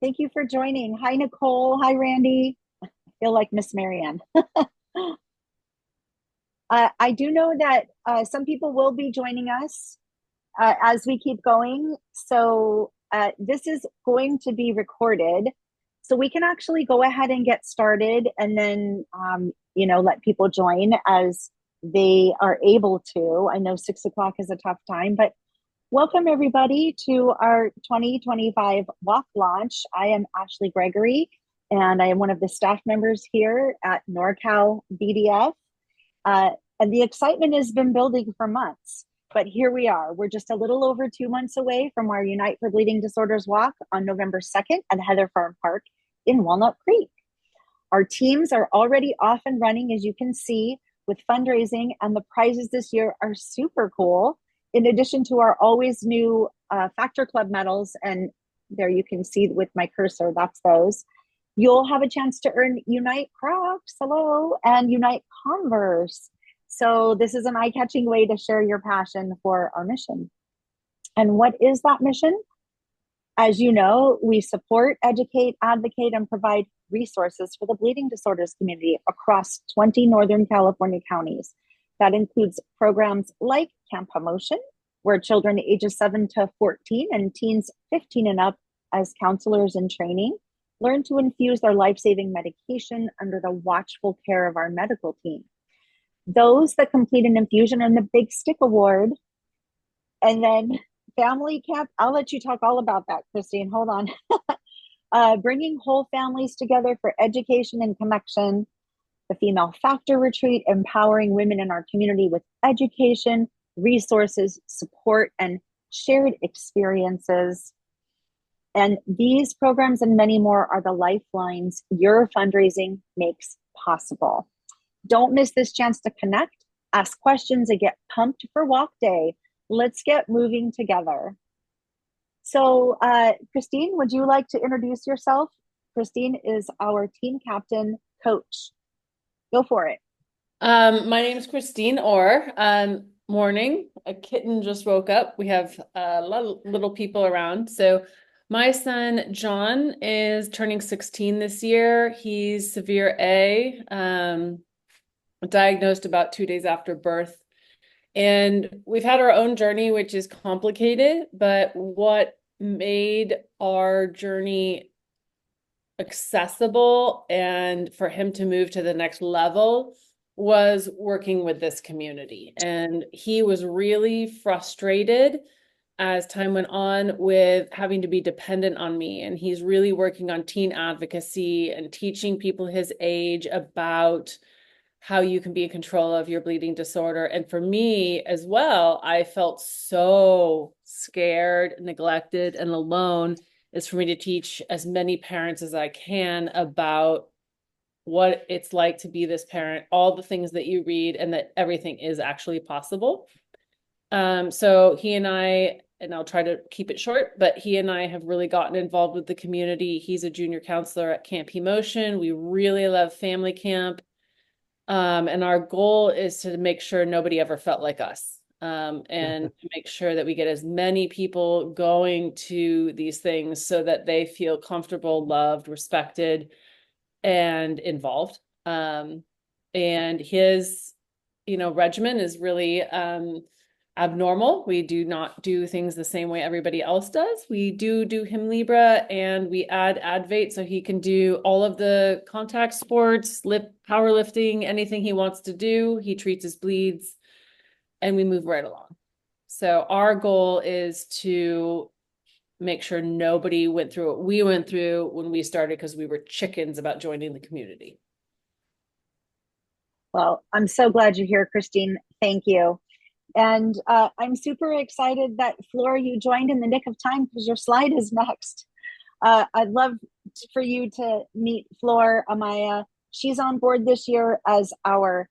Thank you for joining. Hi, Nicole. Hi, Randy. I feel like Miss Marianne. I do know that some people will be joining us as we keep going. So this is going to be recorded. So we can actually go ahead and get started and then, let people join as they are able to. I know 6 o'clock is a tough time, but welcome everybody to our 2025 walk launch. I am Ashley Gregory, and I am one of the staff members here at NorCal BDF. And the excitement has been building for months, but here we are. We're just a little over 2 months away from our Unite for Bleeding Disorders walk on November 2nd at Heather Farm Park in Walnut Creek. Our teams are already off and running, as you can see, with fundraising, and the prizes this year are super cool. In addition to our always new Factor Club medals, and there you can see with my cursor, that's those. You'll have a chance to earn Unite Crocs, hello, and Unite Converse. So this is an eye-catching way to share your passion for our mission. And what is that mission? As you know, we support, educate, advocate, and provide resources for the bleeding disorders community across 20 Northern California counties. That includes programs like Camp Emotion, where children ages 7 to 14 and teens 15 and up, as counselors in training, learn to infuse their life-saving medication under the watchful care of our medical team. Those that complete an infusion earn the Big Stick Award. And then Family Camp, I'll let you talk all about that, Christine. Hold on. Bringing whole families together for education and connection. The Female Factor Retreat, empowering women in our community with education, resources, support, and shared experiences. And these programs and many more are the lifelines your fundraising makes possible. Don't miss this chance to connect, ask questions, and get pumped for Walk Day. Let's get moving together. So, Christine, would you like to introduce yourself? Christine is our team captain coach. Go for it. My name is Christine Orr. Morning. A kitten just woke up. We have a lot of little people around. So my son, John, is turning 16 this year. He's severe A, diagnosed about 2 days after birth. And we've had our own journey, which is complicated, but what made our journey accessible and for him to move to the next level was working with this community. And he was really frustrated as time went on with having to be dependent on me. And he's really working on teen advocacy and teaching people his age about how you can be in control of your bleeding disorder. And for me as well, I felt so scared, neglected, and alone, is for me to teach as many parents as I can about what it's like to be this parent, all the things that you read, and that everything is actually possible. So he and I'll try to keep it short, but he and I have really gotten involved with the community. He's a junior counselor at Camp Emotion. We really love Family Camp. And our goal is to make sure nobody ever felt like us. And to make sure that we get as many people going to these things so that they feel comfortable, loved, respected, and involved. And his, regimen is really abnormal. We do not do things the same way everybody else does. We do Hemlibra, and we add Advait so he can do all of the contact sports, powerlifting, anything he wants to do. He treats his bleeds, and we move right along. So our goal is to make sure nobody went through what we went through when we started, because we were chickens about joining the community. Well, I'm so glad you're here, Christine. Thank you. And I'm super excited that, Flora, you joined in the nick of time because your slide is next. I'd love for you to meet Flora Amaya. She's on board this year as our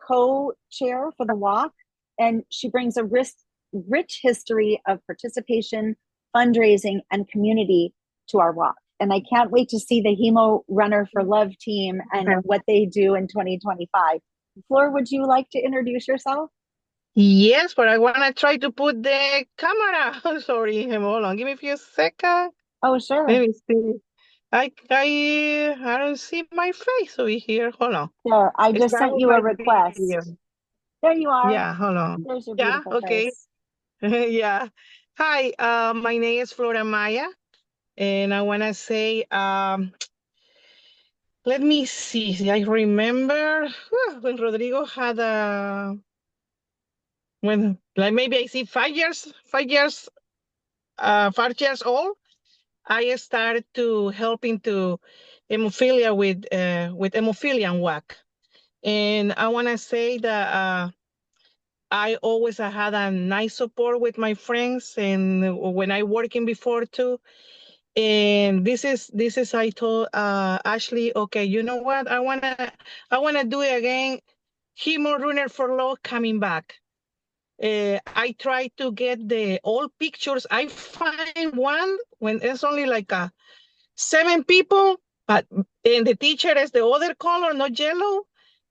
co-chair for the walk, and she brings a rich history of participation, fundraising, and community to our walk. And I can't wait to see the Hemo Runner for Love team and what they do in 2025. Flora, would you like to introduce yourself? Yes, but I want to try to put the camera. Sorry, hold on. Give me a few seconds. Oh, sure. Let me see. I don't see my face over here. Hold on. There, I just Start sent with you my a request. video. There you are. Yeah, hold on. There's your Yeah, beautiful okay. face. Yeah. Hi, my name is Flora Maya, and I want to say, let me see. I remember when Rodrigo had when like maybe I see 5 years, 5 years old. I started to helping to hemophilia with hemophilia and WAC. And I want to say that I always had a nice support with my friends and when I working before too. And this is I told Ashley, okay, you know what? I wanna do it again. Hemo Runner for Law coming back. I try to get the old pictures. I find one when it's only like 7 people, but and the teacher is the other color, not yellow.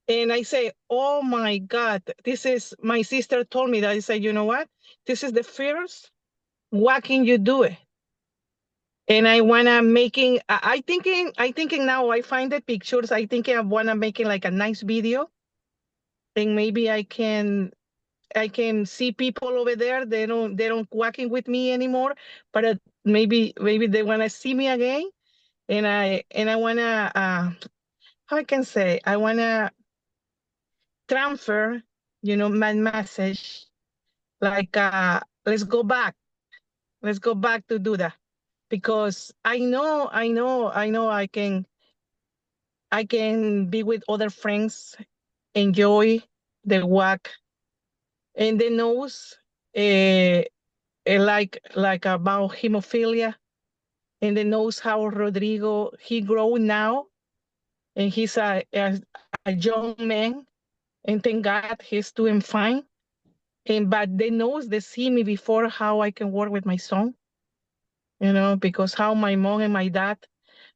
And I say, oh my God, this is my sister told me that. I said, you know what? This is the first. Why can you do it? And I wanna making. I thinking now. I find the pictures. I thinking I wanna making like a nice video, and maybe I can see people over there. They don't walking with me anymore, but maybe they wanna see me again. And I wanna how I can say I wanna transfer, my message like let's go back to do that because I know I can be with other friends, enjoy the walk, and they knows like about hemophilia, and they knows how Rodrigo he grow now, and he's a young man, and thank God he's doing fine. And but they see me before how I can work with my son, because how my mom and my dad,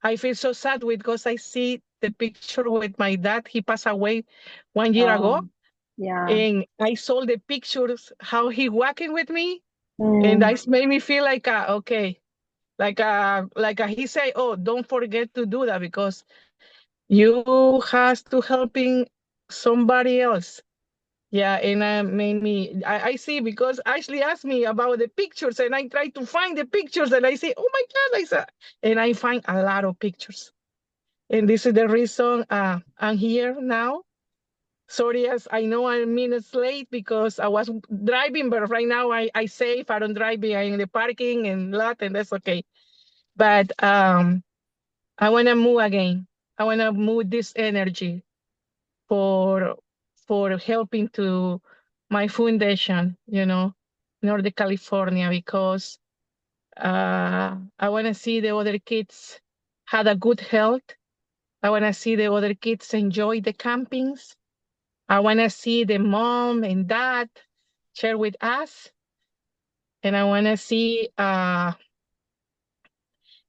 I feel so sad because I see the picture with my dad. He passed away 1 year ago, Oh, yeah. and I saw the pictures how he walking with me, and Mm, that made me feel like okay, like he say, oh, don't forget to do that because you has to helping somebody else. Yeah, and made me. I see because Ashley asked me about the pictures, and I try to find the pictures, and I say, "Oh my God, I saw," and I find a lot of pictures, and this is the reason I'm here now. Sorry, as I know I'm minutes late because I was driving, but right now I say if I don't drive, I'm in the parking and lot, and that's okay. But I wanna move again. I wanna move this energy for helping to my foundation, Northern California, because I want to see the other kids had a good health. I want to see the other kids enjoy the campings. I want to see the mom and dad share with us, and I want to see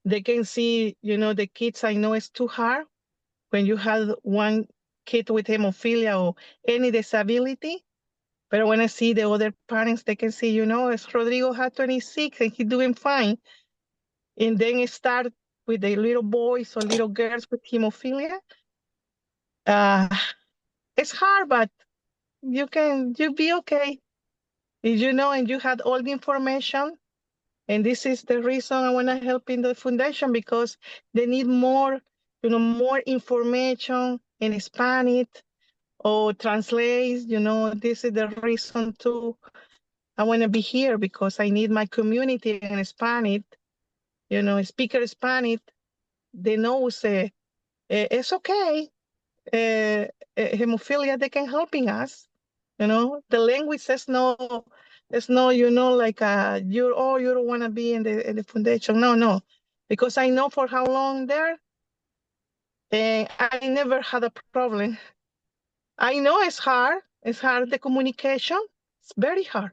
they can see, the kids. I know it's too hard when you have one kid with hemophilia or any disability. But when I see the other parents, they can see, as Rodrigo had 26 and he's doing fine. And then it start with the little boys or little girls with hemophilia. Uh, it's hard, but you'll be okay. If you know and you had all the information. And this is the reason I want to help in the foundation because they need more, more information in Spanish or translate, this is the reason too. I want to be here because I need my community in Spanish, speaker Spanish. They know say it's okay. Hemophilia, they can helping us. The language says no. It's no, like you don't want to be in the foundation. No, no, because I know for how long there, and I never had a problem. I know it's hard. It's hard the communication. It's very hard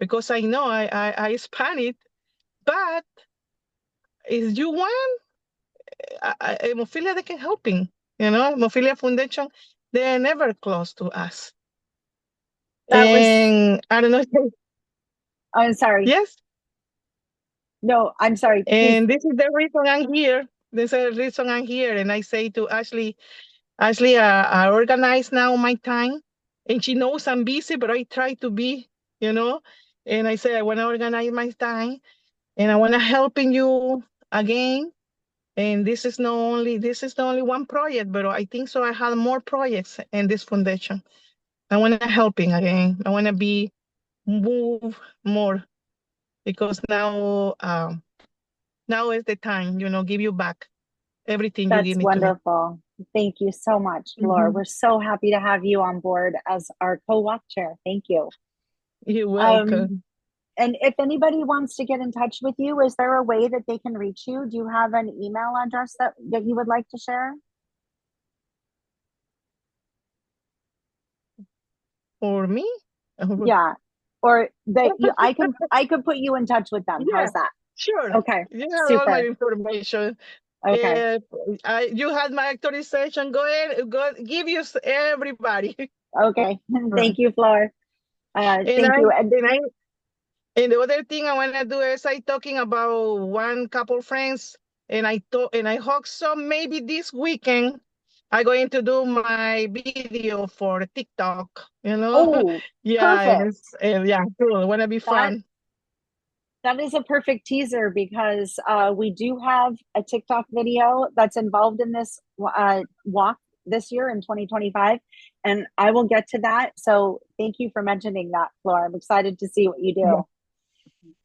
because I know I Spanish. But if you want, hemophilia, they can helping. Hemophilia Foundation, they're never close to us. that was, And I don't know. I'm sorry. Yes. No, I'm sorry. Please. And this is the reason I'm here. This is the reason I'm here. And I say to Ashley, I organize now my time. And she knows I'm busy, but I try to be, you know. And I say I want to organize my time and I want to helping you again. And this is the only one project, but I think so I have more projects in this foundation. I want to helping again. I want to be move more because now is the time, give you back everything you That's give me to me. wonderful. Thank you so much, Flor. Mhm. We're so happy to have you on board as our co-walk chair. Thank you. You're Um, welcome. and if anybody wants to get in touch with you, is there a way that they can reach you? Do you have an email address that you would like to share? For me? Yeah. Or that I could put you in touch with them. Yeah, How's that? sure. Okay. You have all my Super. information. Okay. You had my authorization. Go ahead, give you everybody. Okay. Right. Thank you, Flor. And Thank I you. and I and the other thing I wanna do is I talking about one couple friends and I hope so maybe this weekend I going to do my video for TikTok. Oh, Yeah, perfect. yeah, cool. Wanna be That fun. that is a perfect teaser because we do have a TikTok video that's involved in this walk this year in 2025, and I will get to that. So thank you for mentioning that, Flora. I'm excited to see what you Yeah.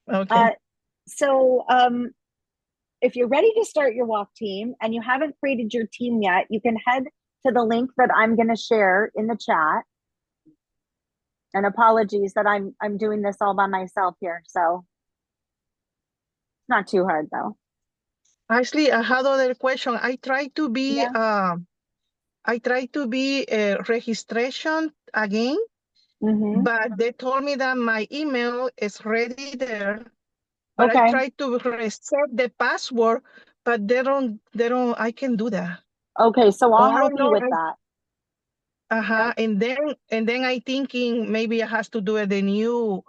do. Okay. Uh, so if you're ready to start your walk team and you haven't created your team yet, you can head to the link that I'm going to share in the chat. And apologies that I'm doing this all by myself here, so it's not too hard though. Actually, I had other question. Yeah. I try to be registration again, Mm-hmm. but they told me that my email is ready there. But I Okay. try to reset the password, but I can do that. Okay, so Or I'll I help don't you know. with that. Uh-huh. Yep. And then I thinking maybe I has to do the new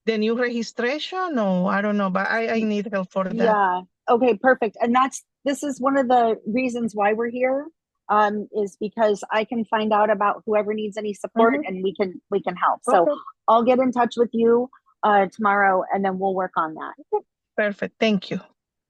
registration, or I don't know, but I need help for that. Yeah. Okay, perfect. And this is one of the reasons why we're here, is because I can find out about whoever needs any support Mm-hmm. and we can help. So Okay, I'll get in touch with you tomorrow and then we'll work on that. perfect. Thank you.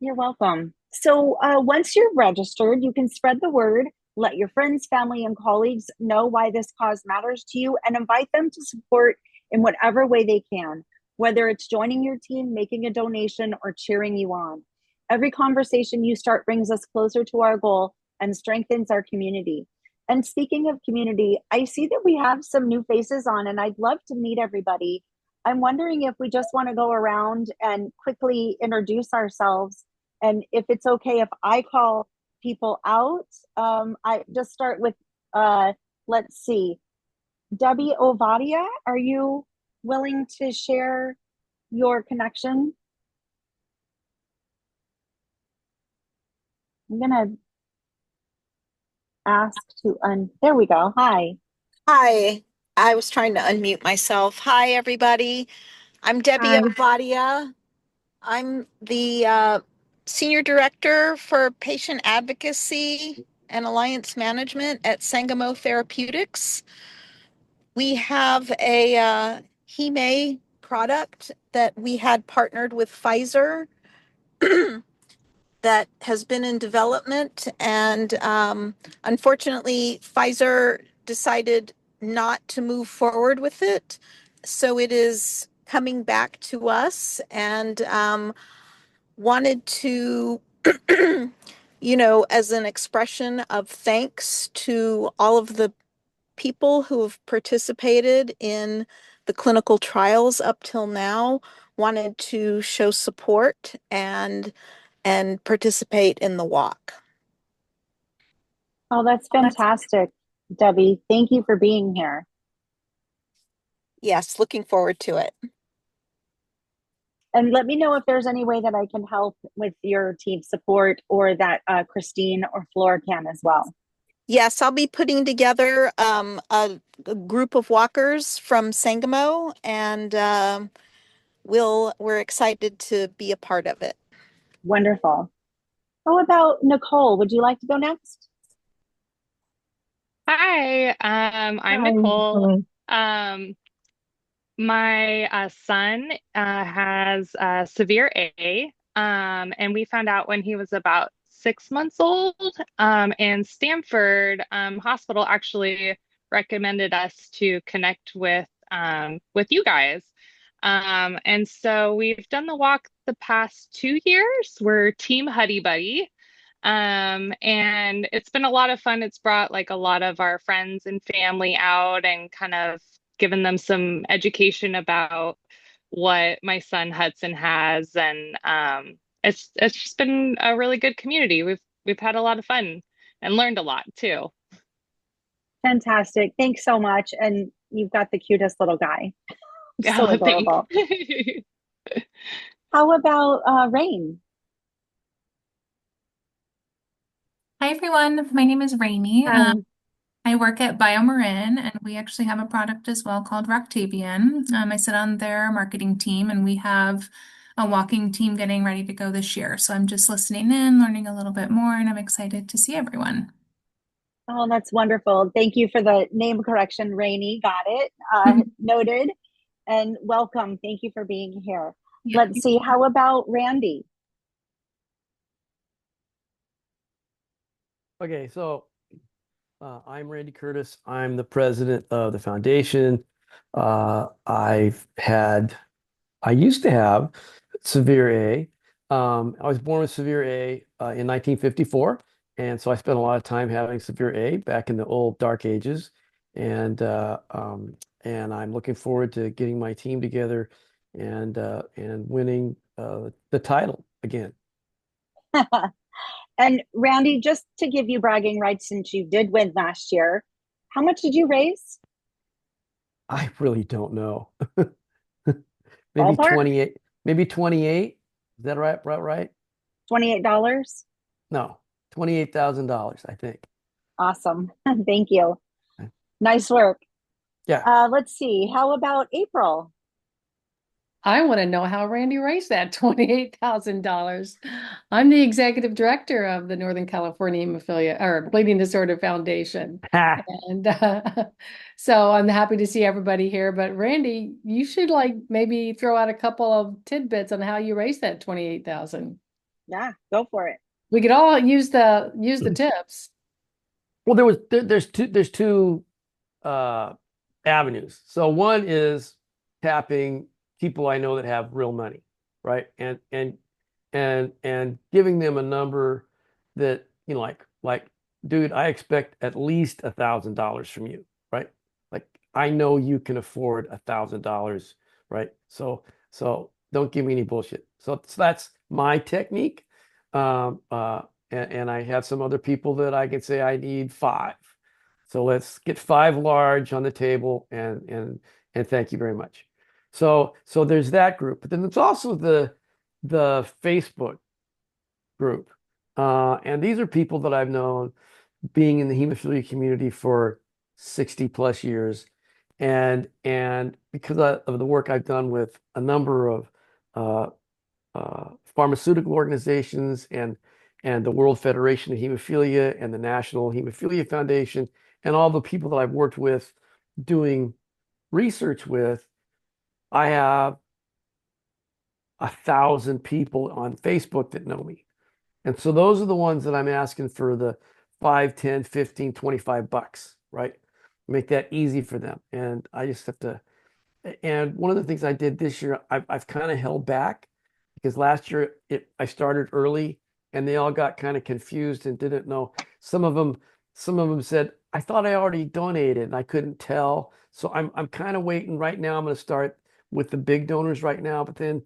You're welcome. So once you're registered, you can spread the word, let your friends, family, and colleagues know why this cause matters to you, and invite them to support in whatever way they can, whether it's joining your team, making a donation, or cheering you on. Every conversation you start brings us closer to our goal and strengthens our community. And speaking of community, I see that we have some new faces on, and I'd love to meet everybody. I'm wondering if we just want to go around and quickly introduce ourselves, and if it's okay if I call people out. I just start with, let's see, Debbie Ovadia, are you willing to share your connection? I'm gonna ask there we go. Hi. Hi, I was trying to unmute myself. Hi, everybody. I'm Debbie Hi. Ovadia. I'm the Senior Director for Patient Advocacy and Alliance Management at Sangamo Therapeutics. We have a Heme product that we had partnered with Pfizer that has been in development, and unfortunately, Pfizer decided not to move forward with it. So it is coming back to us, and wanted to, as an expression of thanks to all of the people who have participated in the clinical trials up till now, wanted to show support and participate in the walk. Oh, that's fantastic, Debbie. Thank you for being here. Yes, looking forward to it. And let me know if there's any way that I can help with your team support, or that Christine or Flora can as well. Yes, I'll be putting together a group of walkers from Sangamo, and we're excited to be a part of it. Wonderful. How about Nicole? Would you like to go next? Hi, I'm Hi, Nicole. Nicole. My son has severe A, and we found out when he was about 6 months old. And Stanford Hospital actually recommended us to connect with you guys. And so we've done the walk the past 2 years. We're Team Huddy Buddy. And it's been a lot of fun. It's brought like a lot of our friends and family out and kind of given them some education about what my son Hudson has. And it's just been a really good community. We've had a lot of fun and learned a lot too. Fantastic. Thanks so much. And you've got the cutest little guy. So Yeah, thanks. adorable. How about Rain? Hi everyone, my name is Rainey. I work at BioMarin and we actually have a product as well called Roctavian. I sit on their marketing team and we have a walking team getting ready to go this year. So I'm just listening in, learning a little bit more, and I'm excited to see everyone. Oh, that's wonderful. Thank you for the name correction, Rainey. Got it. Noted. And welcome. Thank you for being here. Yeah. Let's see. How about Randy? Okay, so I'm Randy Curtis. I'm the president of the foundation. I used to have severe A. I was born with severe A in 1954, and so I spent a lot of time having severe A back in the old dark ages. And I'm looking forward to getting my team together and winning the title again. And Randy, just to give you bragging rights since you did win last year, how much did you raise? I really don't know. Maybe Ballpark? 28, maybe 28. Is that right? Right? $28? No, $28,000, I think. Awesome. Thank you. Okay. Nice work. Yeah. Let's see. How about April? I want to know how Randy raised that $28,000. I'm the executive director of the Northern California Hemophilia or Bleeding Disorder Foundation. Ha! And so I'm happy to see everybody here. But Randy, you should like maybe throw out a couple of tidbits on how you raised that 28,000. Yeah, go for it. We could all use the tips. Well, there's two avenues. So one is tapping people I know that have real money, right? And giving them a number that, you know, like, dude, I expect at least $1,000 from you, right? Like, I know you can afford $1,000, right? So don't give me any bullshit. So that's my technique. And I have some other people that I can say I need 5. So let's get 5 large on the table and thank you very much. So there's that group, but then there's also the Facebook group. And these are people that I've known being in the hemophilia community for 60 plus years. And because of the work I've done with a number of pharmaceutical organizations and the World Federation of Hemophilia and the National Hemophilia Foundation and all the people that I've worked with doing research with, I have 1,000 people on Facebook that know me. And so those are the ones that I'm asking for the 5, 10, 15, $25, right? Make that easy for them. And I just have to, and one of the things I did this year, I've kind of held back because last year I started early and they all got kind of confused and didn't know. Some of them said, I thought I already donated and I couldn't tell. So I'm kind of waiting right now. I'm going to start with the big donors right now, but then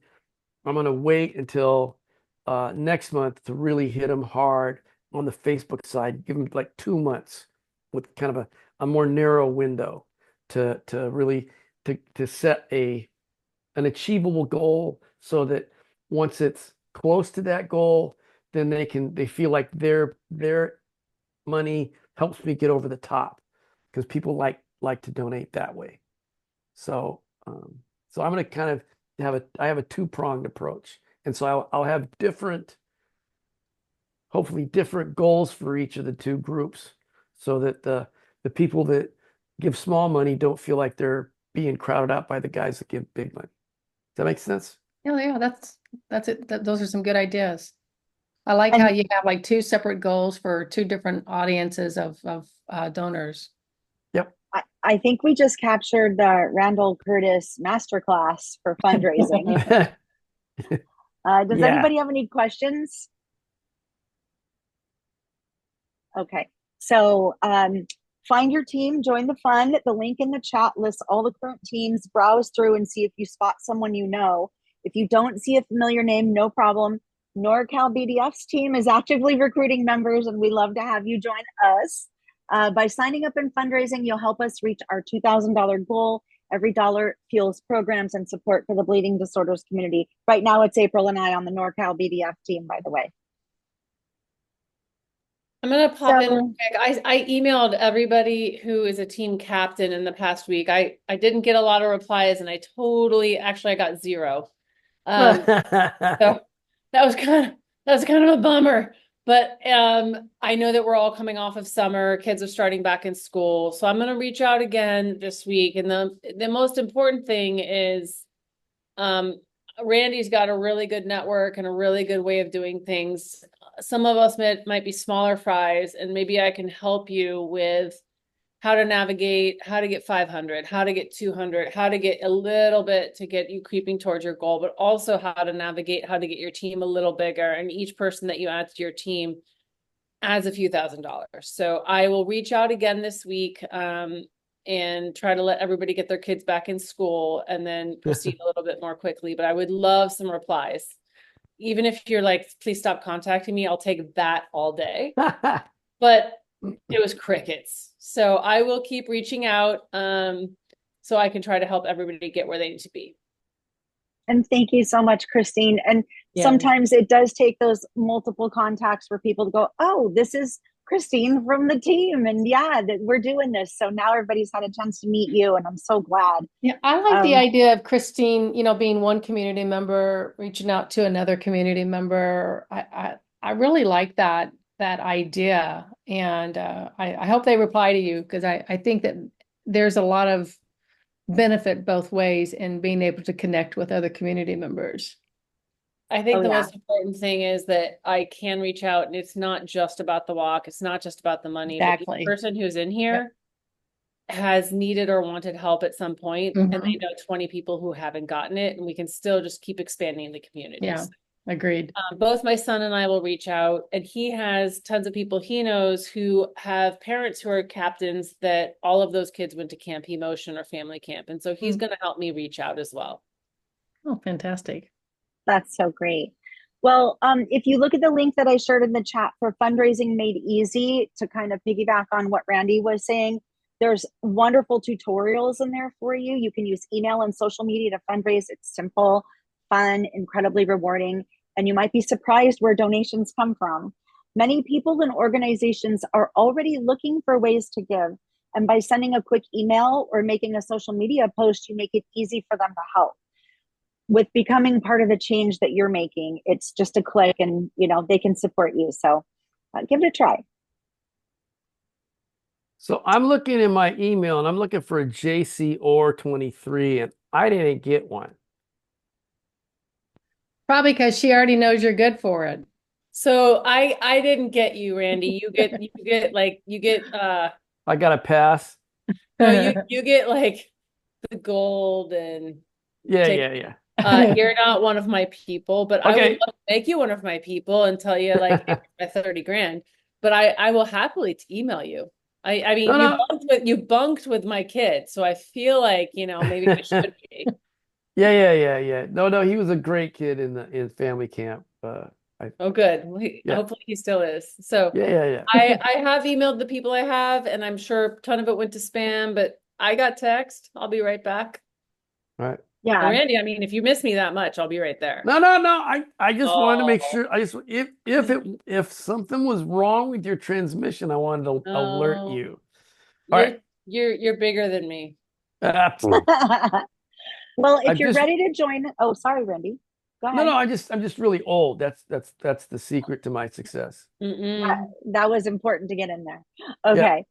I'm going to wait until next month to really hit them hard on the Facebook side, give them like 2 months with kind of a more narrow window to really to set an achievable goal so that once it's close to that goal, then they feel like their money helps me get over the top because people like to donate that way. So I'm going to kind of I have a two-pronged approach. And so I'll have hopefully different goals for each of the two groups so that the people that give small money don't feel like they're being crowded out by the guys that give big money. Does that make sense? Yeah, that's it. Those are some good ideas. I like how And you have like two separate goals for two different audiences of donors. I think we just captured the Randall Curtis masterclass for fundraising. Does Yeah. anybody have any questions? Okay, so find your team, join the fun. The link in the chat lists all the current teams. Browse through and see if you spot someone you know. If you don't see a familiar name, no problem. NorCal BDF's team is actively recruiting members, and we love to have you join us. By signing up and fundraising, you'll help us reach our $2,000 goal. Every dollar fuels programs and support for the bleeding disorders community. Right now, it's April and I on the NorCal BDF team, by the way. I'm gonna pop in So- real quick. I emailed everybody who is a team captain in the past week. I didn't get a lot of replies, and I got 0. So that was kind of a bummer. But I know that we're all coming off of summer. Kids are starting back in school, so I'm gonna reach out again this week. And the most important thing is, Randy's got a really good network and a really good way of doing things. Some of us might be smaller fries, and maybe I can help you with how to navigate, how to get 500, how to get 200, how to get a little bit to get you creeping towards your goal, but also how to navigate, how to get your team a little bigger. And each person that you add to your team adds a few $1,000s. So I will reach out again this week and try to let everybody get their kids back in school and then proceed a little bit more quickly. But I would love some replies. Even if you're like, please stop contacting me, I'll take that all day. But it was crickets. So I will keep reaching out so I can try to help everybody get where they need to be. And thank you so much, Christine. And Yeah. sometimes it does take those multiple contacts for people to go, oh, this is Christine from the team. And yeah, that we're doing this. So now everybody's had a chance to meet you, and I'm so glad. Yeah, I like the Um, idea of Christine, being one community member, reaching out to another community member. I really like that idea. And I hope they reply to you, because I think that there's a lot of benefit both ways in being able to connect with other community members. I think Oh, the yeah. most important thing is that I can reach out, and it's not just about the walk. It's not just about the money. But Exactly. each person who's in here has needed or wanted help at some point, and they know 20 people who haven't gotten it, and we can still just keep expanding the communities. Yeah, agreed. Both my son and I will reach out, and he has tons of people he knows who have parents who are captains that all of those kids went to Camp Emotion or family camp. And so he's going to help me reach out as well. Oh, fantastic. That's so great. Well, if you look at the link that I shared in the chat for Fundraising Made Easy, to kind of piggyback on what Randy was saying, there's wonderful tutorials in there for you. You can use email and social media to fundraise. It's simple, fun, incredibly rewarding, and you might be surprised where donations come from. Many people and organizations are already looking for ways to give, and by sending a quick email or making a social media post, you make it easy for them to help. With becoming part of the change that you're making, it's just a click, and they can support you. So give it a try. So I'm looking in my email and I'm looking for a JC Orr 23, and I didn't get one. Probably because she already knows you're good for it. So I didn't get you, Randy. You get I got a pass. no, you get like the gold, and Yeah. you're not one of my people, but I Okay. will make you one of my people and tell you like my 30 grand. But I will happily email you. I mean, No. you bunked with my kid, so I feel like maybe we should be. Yeah. No, he was a great kid in family camp. Oh, good. Well, Yeah. Hopefully he still is. So Yeah. I have emailed the people I have, and I'm sure a ton of it went to spam, but I got text. I'll be right back. All right. Yeah. And Randy, I mean, if you miss me that much, I'll be right there. No. I just wanted to make sure. If something was wrong with your transmission, I wanted to alert No. you. All right. You're bigger than me. Well, if I've you're just ready to join, oh, sorry, Randy. Go no, ahead. no, I'm just really old. That's the secret to my success. That was important to get in there. Yeah. Okay.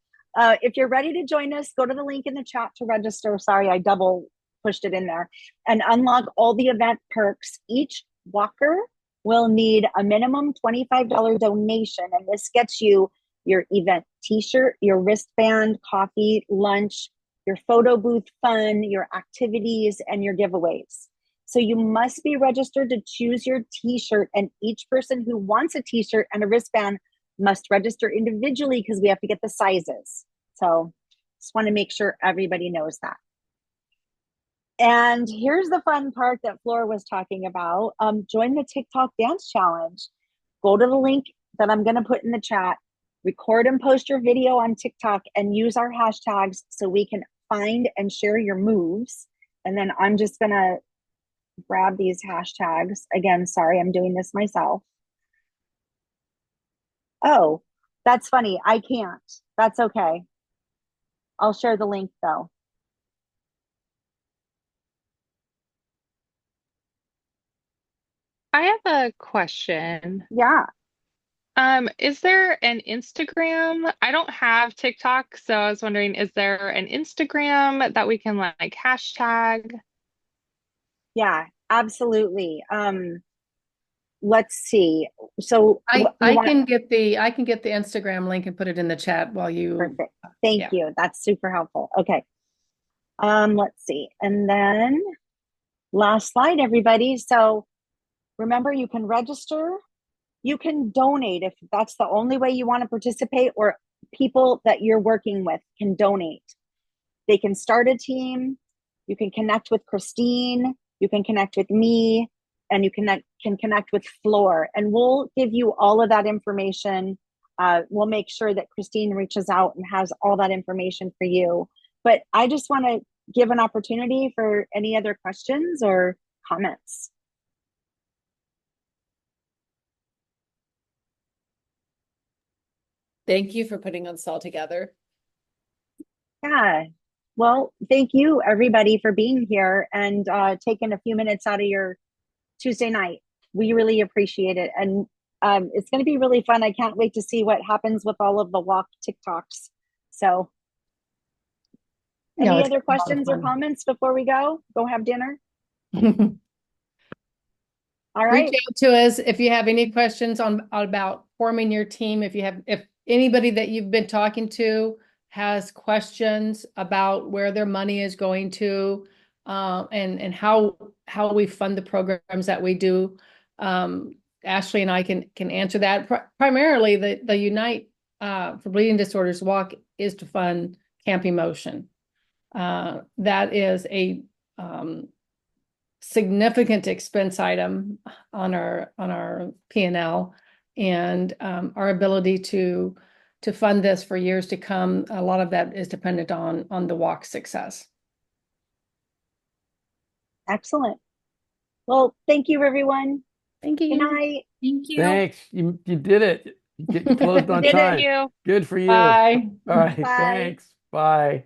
If you're ready to join us, go to the link in the chat to register. Sorry, I double pushed it in there, and unlock all the event perks. Each walker will need a minimum $25 donation, and this gets you your event t-shirt, your wristband, coffee, lunch, your photo booth fun, your activities, and your giveaways. So you must be registered to choose your t-shirt, and each person who wants a t-shirt and a wristband must register individually because we have to get the sizes. So just want to make sure everybody knows that. And here's the fun part that Flora was talking about. Join the TikTok dance challenge. Go to the link that I'm going to put in the chat, record and post your video on TikTok, and use our hashtags so we can find and share your moves. And then I'm just going to grab these hashtags. Again, sorry, I'm doing this myself. Oh, that's funny. I can't. That's okay. I'll share the link though. I have a question. Yeah. Is there an Instagram? I don't have TikTok, so I was wondering, is there an Instagram that we can like hashtag? Yeah, absolutely. Let's see. So I you want, can get the Instagram link and put it in the chat while you. perfect. Thank Yeah. you. That's super helpful. Okay. Let's see. And then last slide, everybody. So remember, you can register, you can donate if that's the only way you want to participate, or people that you're working with can donate. They can start a team. You can connect with Christine. You can connect with me, and you can connect with Floor. And we'll give you all of that information. We'll make sure that Christine reaches out and has all that information for you. But I just want to give an opportunity for any other questions or comments. Thank you for putting this all together. Yeah. Well, thank you everybody for being here and taking a few minutes out of your Tuesday night. We really appreciate it. And it's going to be really fun. I can't wait to see what happens with all of the walk TikToks. So any other questions or comments before we go have dinner? All right. Reach out to us if you have any questions about forming your team. If anybody that you've been talking to has questions about where their money is going to, and how we fund the programs that we do, Ashley and I can answer that. Primarily, the Unite for Bleeding Disorders Walk is to fund Camp Emotion. That is a significant expense item on our P&L, and our ability to fund this for years to come. A lot of that is dependent on the walk success. Excellent. Well, thank you, everyone. Thank you. Good night. Thank you. Thanks. You did it. You closed on Did it. time. Thank you. Good for you. Bye. All right. Bye. Thanks. Bye.